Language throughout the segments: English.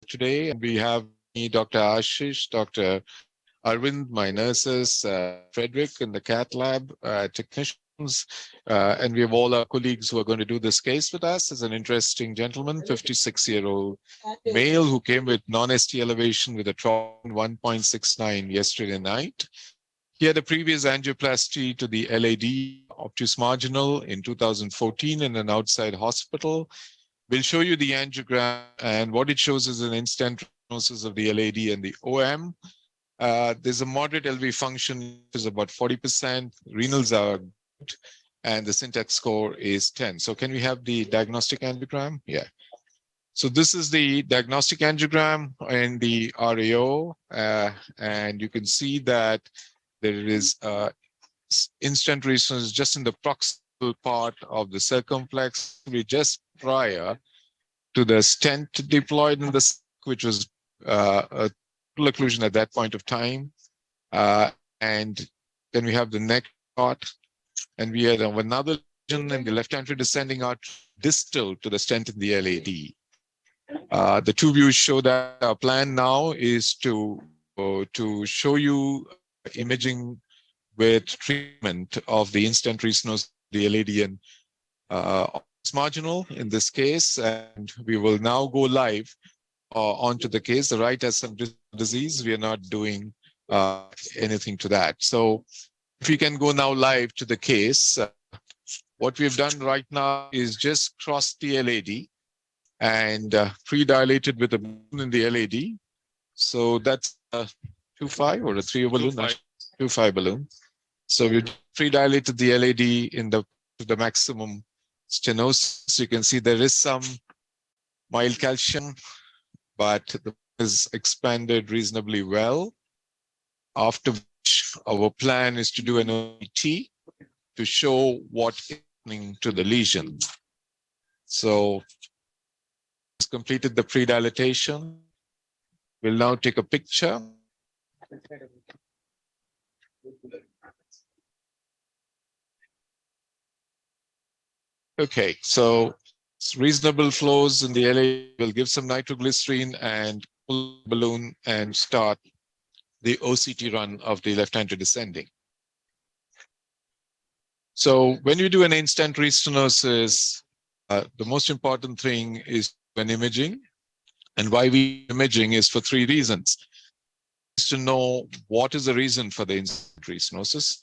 today. And we have me, Dr. Ashish, Dr. Arvind, my nurses, Frederick in the cath lab, technicians, and we have all our colleagues who are going to do this case with us. Is an interesting gentleman, 56-year-old male who came with non-ST elevation with a trough 1.69 yesterday night. He had a previous angioplasty to the LAD obtuse marginal in 2014 in an outside hospital. We'll show you the angiogram, and what it shows is an in-stent restenosis of the LAD and the OM. There's a moderate LV function, which is about 40%. Renals are good, and the syntax score is 10. So can we have the diagnostic angiogram? Yeah. So this is the diagnostic angiogram and the RAO, and you can see that there is in-stent restenosis just in the proximal part of the circumflex, just prior to the stent deployed in the, which was a occlusion at that point of time. And then we have the neck part, and we had another lesion in the left anteri descending artery distal to the stent in the LAD. The two views show that our plan now is to show you imaging with treatment of the in-stent restenosis, the LAD and marginal in this case, and we will now go live onto the case. The right has some disease. We are not doing anything to that. So if we can go now live to the case, what we've done right now is just cross the LAD and pre-dilated with a balloon in the LAD. So that's a 2.5 or a 3 balloon, 2.5 balloon. So we pre-dilated the LAD in to the maximum stenosis. You can see there is some mild calcium, but the is expanded reasonably well. After which our plan is to do an OCT to show what is happening to the lesion. So just completed the pre-dilatation. We'll now take a picture. Okay, so it's reasonable flows in the LA. We'll give some nitroglycerine and pull the balloon and start the OCT run of the left anteri descending. So when you do an in-stent restenosis, the most important thing is when imaging, and why we imaging is for three reasons. Is to know what is the reason for the in-stent restenosis.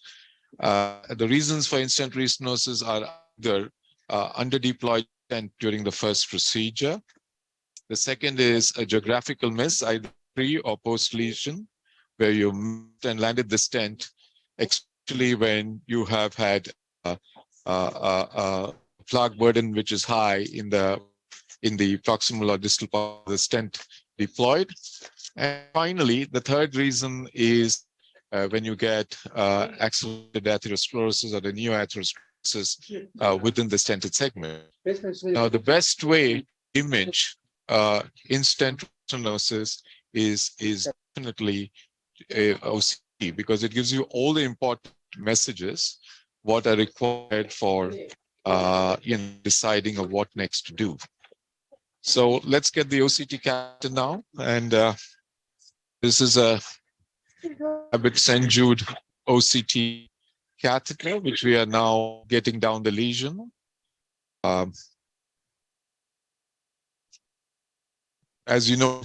The reasons for in-stent restenosis are either under-deployed stent during the first procedure. The second is a geographical miss, either pre or post lesion, where you moved and landed the stent, especially when you have had plaque burden which is high in the proximal or distal part of the stent deployed. And finally, the third reason is when you get accelerated atherosclerosis or the neoatherosclerosis within the stented segment. Now, the best way to image in-stent restenosis is definitely OCT, because it gives you all the important messages what are required for deciding of what next to do. So let's get the OCT catheter now, and this is a bit St. Jude OCT catheter, which we are now getting down the lesion. As you know,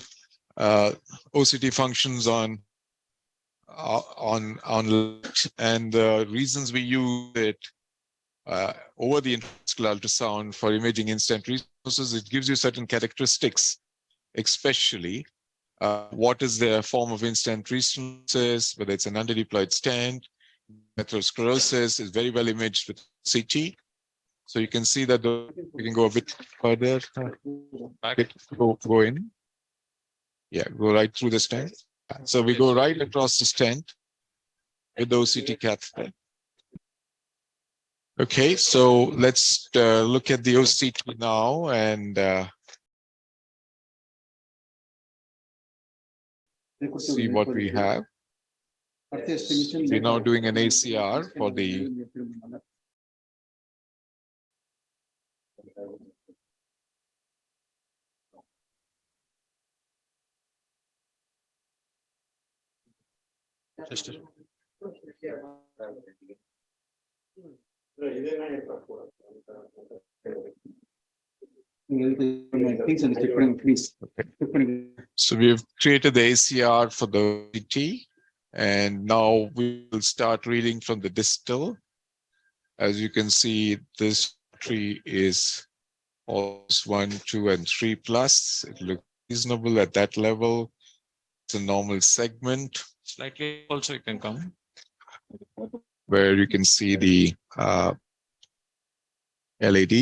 OCT functions on light, and the reasons we use it over the intravascular ultrasound for imaging in-stent restenosis, it gives you certain characteristics, especially what is the form of in-stent restenosis, whether it's an under-deployed stent. Atherosclerosis is very well imaged with CT. So you can see that we can go a bit further. Go in. Yeah, go right through the stent. So we go right across the stent with the OCT catheter. Okay, so let's look at the OCT now, and see what we have. We're now doing an ACR for the Just a, So we've created the ACR for the OCT, and now we will start reading from the distal. As you can see, this tree is almost 1, 2, and 3 plus. It looks reasonable at that level. It's a normal segment slightly also you can come. where you can see the LAD.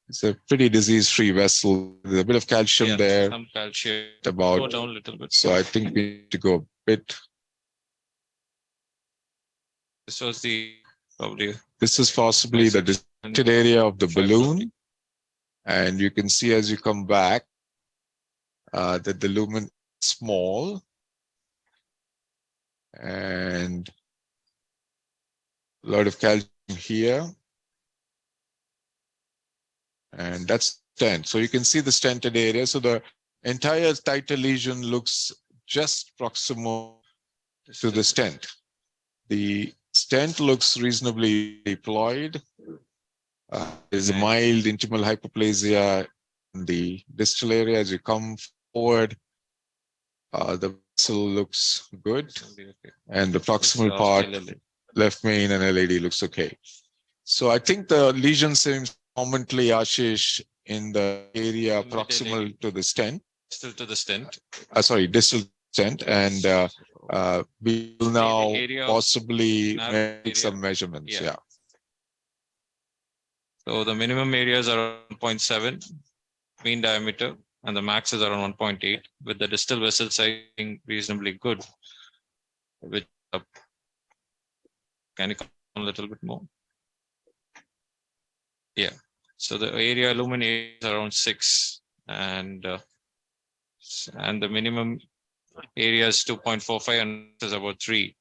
It's a pretty disease-free vessel. There's a bit of calcium there. Some calcium. About go down a little bit. So I think we need to go a bit. This was the probably. This is possibly the distended area of the balloon. And you can see as you come back that the lumen is small. And a lot of calcium here. And that's stent. So you can see the stented area. So the entire tighter lesion looks just proximal to the stent. The stent looks reasonably deployed. There's a mild intimal hyperplasia in the distal area. As you come forward, the vessel looks good, and the proximal part, left main and LAD looks okay. So I think the lesion seems prominently, Ashish, in the area proximal to the stent. Still to the stent. Sorry, distal stent, and we will now possibly make some measurements. Yeah. So the minimum areas are 1.7 mean diameter, and the max is around 1.8, with the distal vessel size being reasonably good. Which can you come a little bit more? Yeah. So the area lumen area is around 6, and the minimum area is 2.45 and is about 3,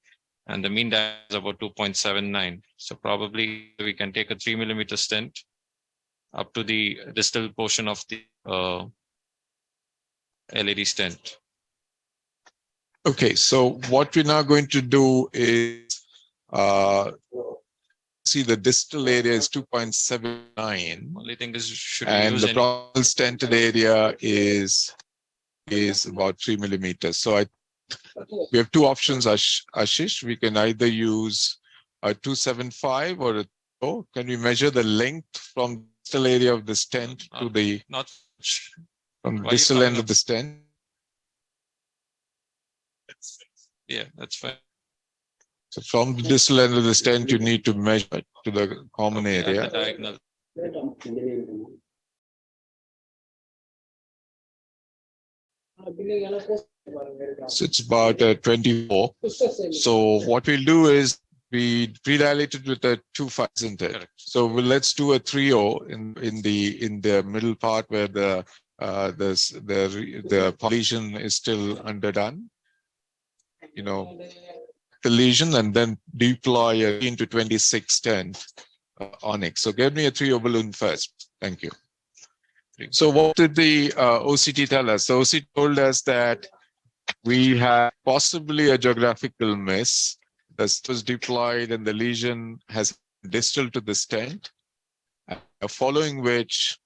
and the mean diameter is about 2.79. So probably we can take a 3 millimeter stent up to the distal portion of the LAD stent. Okay, so what we're now going to do is see the distal area is 2.79. Only thing is, should and use the proximal stented area is about 3 millimeters. So we have two options, Ashish. We can either use a 275 or a 3. Can we measure the length from the distal area of the stent to the from the distal end of the stent? Yeah, that's fine. So from the distal end of the stent, you need to measure to the common area. At the diagonal. So it's about 24. So what we'll do is we predilate it with a 2.5, isn't it? Correct. So let's do a 3.0 in the middle part where the lesion is still underdone. You know, the lesion, and then deploy a 26 stent on it. So give me a 3.0 balloon first. Thank you. So what did the OCT tell us? The OCT told us that we have possibly a geographical miss. The stent was deployed and the lesion has distal to the stent, following which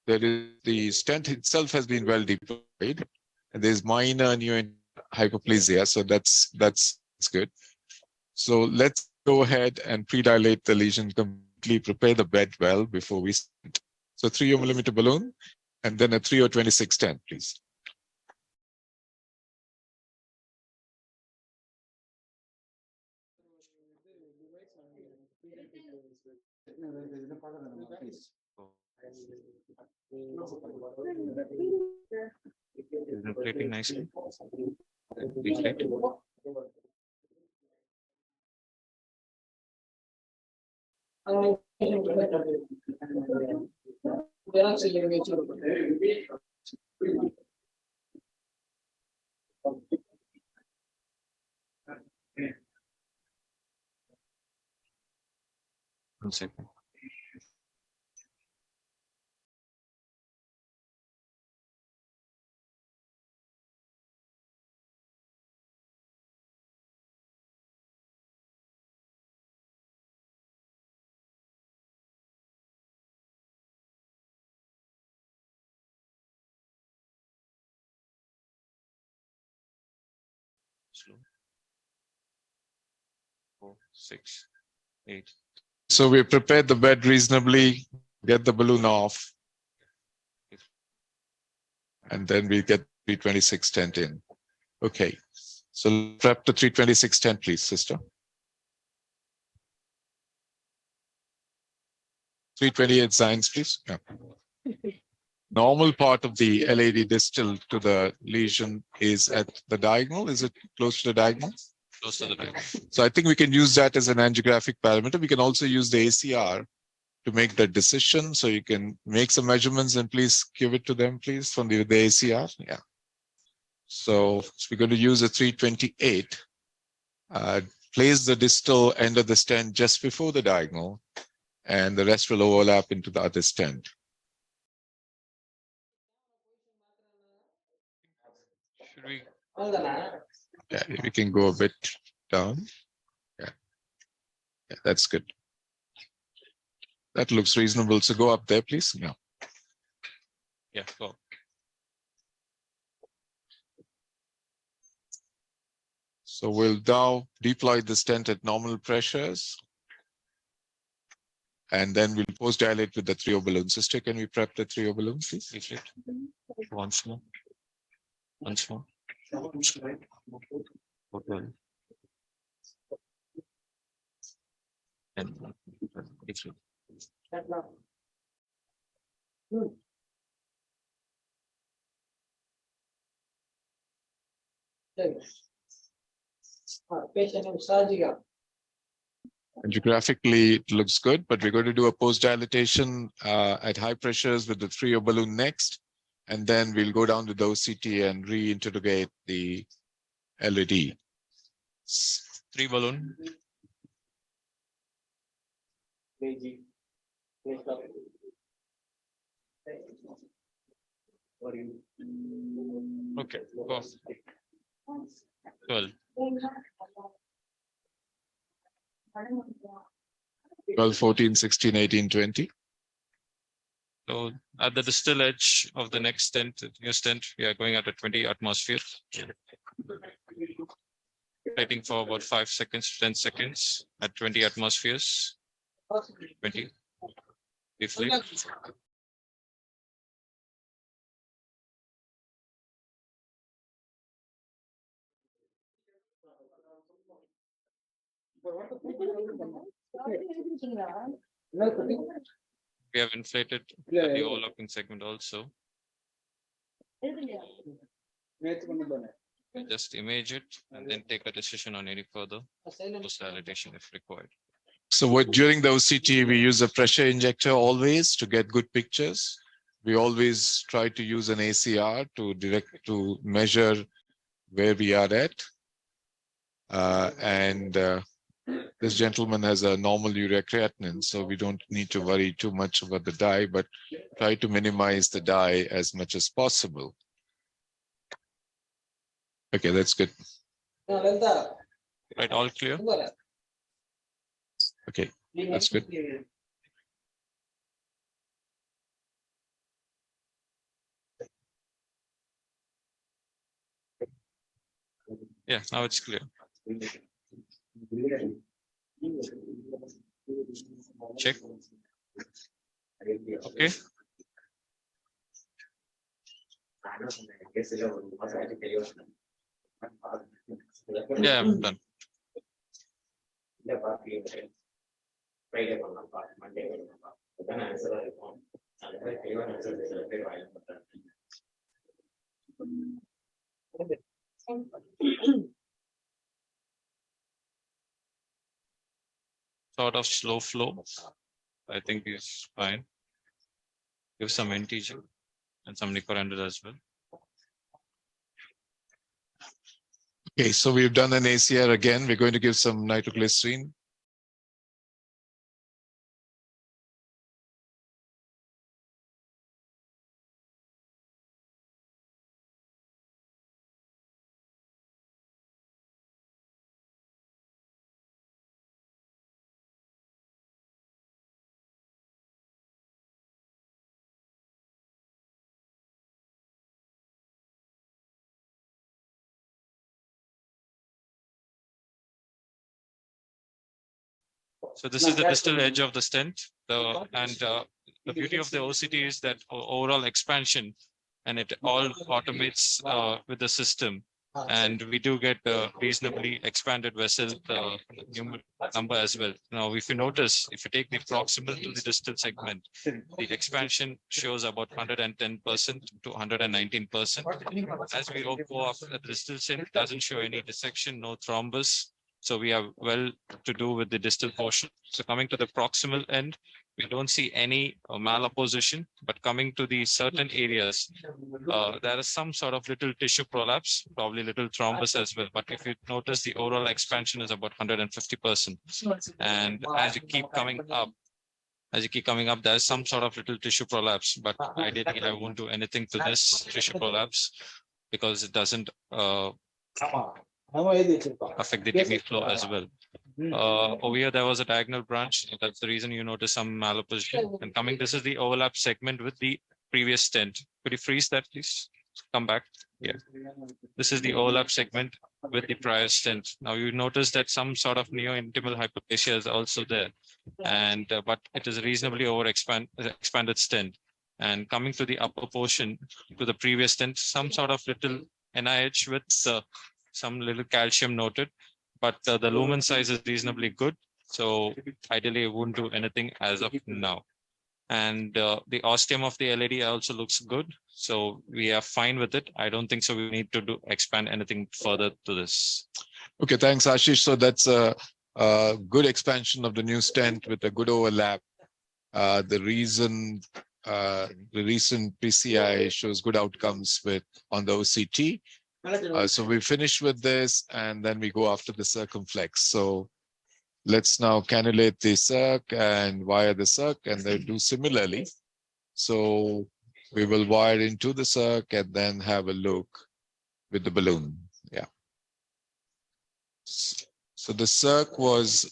the stent itself has been well deployed, and there's minor new hyperplasia, so that's good. So let's go ahead and predilate the lesion completely, prepare the bed well before we stent. So 3.0 millimeter balloon, and then a 3.0 26 stent, please. Is it plating nicely? Deflate. One second. Slow. 4, 6, 8. So we prepared the bed reasonably, get the balloon off, and then we get 326 stent in. Okay, so prep the 326 stent, please, sister. 328 signs, please. Yeah. Normal part of the LAD distal to the lesion is at the diagonal. Is it close to the diagonal? Close to the diagonal. So I think we can use that as an angiographic parameter. We can also use the ACR to make that decision. So you can make some measurements and please give it to them, please, from the ACR. Yeah. So we're going to use a 328. Place the distal end of the stent just before the diagonal, and the rest will overlap into the other stent. Should we? Yeah, we can go a bit down. Yeah, that's good. That looks reasonable. So go up there, please. Yeah. Yeah, go. So we'll now deploy the stent at normal pressures. And then we'll post dilate with the 3O balloon. Sister, can we prep the 3O balloon, please? Deflate. Once more. Once more. 412. And deflate. Angiographically, it looks good, but we're going to do a post dilatation at high pressures with the 3O balloon next. And then we'll go down to the OCT and reinterrogate the LAD. 3 balloon. Okay, go. 12. 12, 14, 16, 18, 20. So at the distal edge of the next stent, new stent, we are going at a 20 atmosphere. Waiting for about 5 seconds, 10 seconds at 20 atmospheres. 20. Deflate. We have inflated the overlapping segment also. Just image it and then take a decision on any further post dilatation if required. So during the OCT, we use a pressure injector always to get good pictures. We always try to use an ACR to measure where we are at. This gentleman has a normal urea creatinine, so we don't need to worry too much about the dye, but try to minimize the dye as much as possible. Okay, that's good. Right, all clear? Okay, that's good. Yeah, now it's clear. Check. Okay. Yeah, I'm done. Sort of slow flow. I think is fine. Give some integer and some Nicorandil as well. Okay, so we've done an ACR again. We're going to give some nitroglycerin. So this is the distal edge of the stent. The beauty of the OCT is that overall expansion, and it all automates with the system. And we do get a reasonably expanded vessel number as well. Now, if you notice, if you take the proximal to the distal segment, the expansion shows about 110% to 119%. As we go up, the distal segment doesn't show any dissection, no thrombus. So we are well to do with the distal portion. So coming to the proximal end, we don't see any malapposition, but coming to the certain areas, there is some sort of little tissue prolapse, probably little thrombus as well. But if you notice, the overall expansion is about 150%. And as you keep coming up, there's some sort of little tissue prolapse, but ideally I won't do anything to this tissue prolapse because it doesn't affect the TV flow as well. Over here, there was a diagonal branch. That's the reason you notice some malapposition. And coming, this is the overlap segment with the previous stent. Could you freeze that, please? Come back. Yeah. This is the overlap segment with the prior stent. Now you notice that some sort of neo-intimal hyperplasia is also there, and but it is reasonably expanded stent. And coming to the upper portion to the previous stent, some sort of little NIH with some little calcium noted, but the lumen size is reasonably good. So ideally, I wouldn't do anything as of now. And the ostium of the LED also looks good. So we are fine with it. I don't think so. We need to expand anything further to this. Okay, thanks, Ashish. So that's a good expansion of the new stent with a good overlap. The recent PCI shows good outcomes on the OCT. So we finish with this, and then we go after the circumflex. So let's now cannulate the circ and wire the circ, and then do similarly. So we will wire into the circ and then have a look with the balloon. Yeah. So the circ was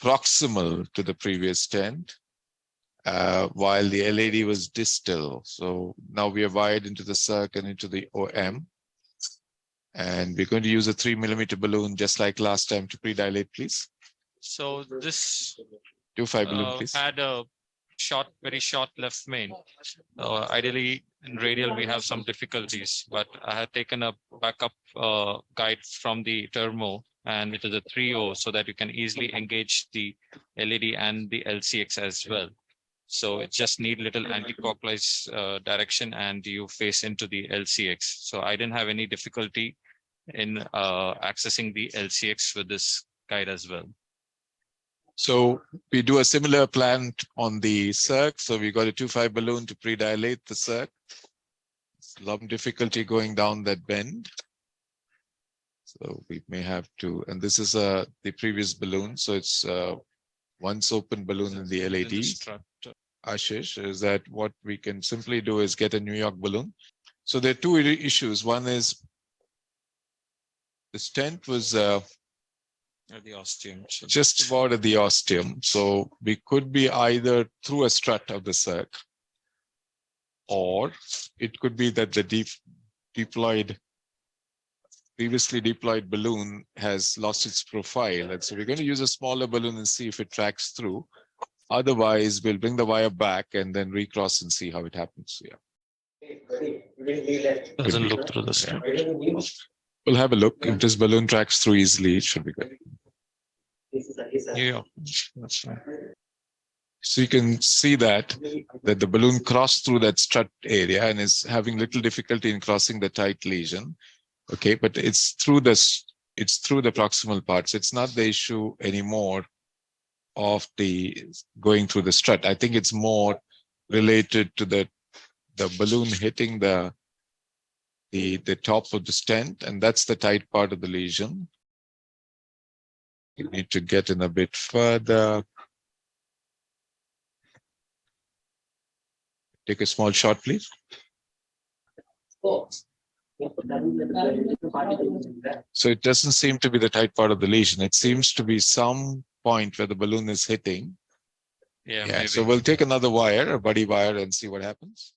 proximal to the previous stent, while the LED was distal. So now we are wired into the circ and into the OM. And we're going to use a 3 millimeter balloon just like last time to predilate, please. So this 2.5 balloon, please. Had a very short left main. Ideally, in radial, we have some difficulties, but I had taken a backup guide from the Thermo, and it is a 3.0 so that you can easily engage the LED and the LCX as well. So it just need little anti-clockwise direction and you face into the LCX. So I didn't have any difficulty in accessing the LCX with this guide as well. So we do a similar plan on the circ. So we got a 2.5 balloon to predilate the circ. Some difficulty going down that bend. So we may have to, and this is the previous balloon. So it's once open balloon in the LED. Ashish, is that what we can simply do is get a New York balloon. So there are two issues. One is the stent was At the ostium. just about at the ostium. So we could be either through a strut of the circ, or it could be that the previously deployed balloon has lost its profile. And so we're going to use a smaller balloon and see if it tracks through. Otherwise, we'll bring the wire back and then recross and see how it happens. Yeah. Doesn't look through the strut. We'll have a look. If this balloon tracks through easily, it should be good. Yeah, that's fine. So you can see that the balloon crossed through that strut area and is having little difficulty in crossing the tight lesion. Okay, but it's through the proximal parts. It's not the issue anymore of the going through the strut. I think it's more related to the balloon hitting the top of the stent, and that's the tight part of the lesion. You need to get in a bit further. Take a small shot, please. So it doesn't seem to be the tight part of the lesion. It seems to be some point where the balloon is hitting. Yeah, Yeah. maybe. So we'll take another wire, a buddy wire, and see what happens.